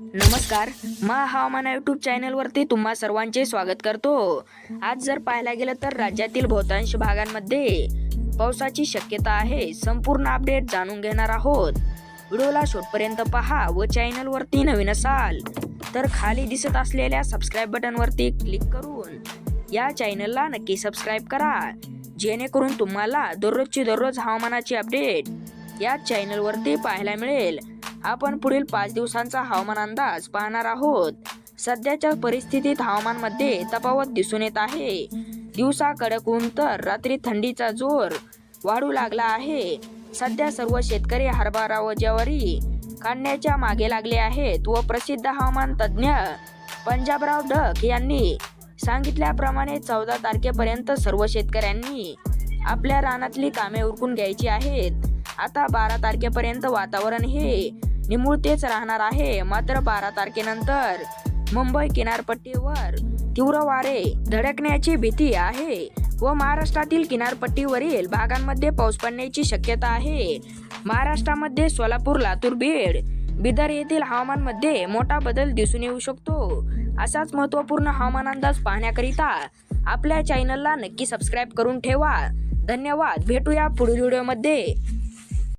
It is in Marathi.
नमस्कार, हवामान यूट्यूब चॅनलवरती तुम्हा सर्वांचे स्वागत करतो। आज जर पाहायला गेलं तर राज्यातील बहुतांश भागांमध्ये पावसाची शक्यता आहे। संपूर्ण अपडेट जाणून घेणार आहोत। व्हिडिओला शेवटपर्यंत पहा व चॅनलवरती नवीन असाल तर खाली दिसत असलेल्या सबस्क्राइब बटनवरती क्लिक करून या चॅनलला नक्की सबस्क्राइब करा, जेणेकरून तुम्हाला दररोज हवामानाची अपडेट या चॅनलवरती पाहायला मिळेल। आपण पुढील 5 दिवसांचा हवामान अंदाज पाहणार आहोत। सध्याच्या परिस्थितीत हवामानमध्ये तफावत दिसून येत आहे। दिवसा कडक ऊन तर रात्री थंडीचा जोर वाढू लागला आहे। सध्या सर्व शेतकरी हरभरा व ज्वारी काढण्याच्या मागे लागले आहेत व प्रसिद्ध हवामान तज्ज्ञ पंजाबराव डक यांनी सांगितल्याप्रमाणे 14 तारखेपर्यंत सर्व शेतकऱ्यांनी आपल्या रानातली कामे उरकून घ्यायची आहेत। आता 12 तारखेपर्यंत वातावरण हे निमुळतेच राहणार आहे। मात्र 12 तारखेनंतर मुंबई किनारपट्टीवर तीव्र वारे धडकण्याची भीती आहे व महाराष्ट्रातील किनारपट्टीवरील भागांमध्ये पाऊस पडण्याची शक्यता आहे। महाराष्ट्रामध्ये सोलापूर, लातूर, बीड, बिदर येथील हवामानमध्ये मोठा बदल दिसून येऊ शकतो। असाच महत्त्वपूर्ण हवामान अंदाज पाहण्याकरिता आपल्या चॅनलला नक्की सबस्क्राइब करून ठेवा। धन्यवाद। भेटूया पुढील व्हिडिओमध्ये।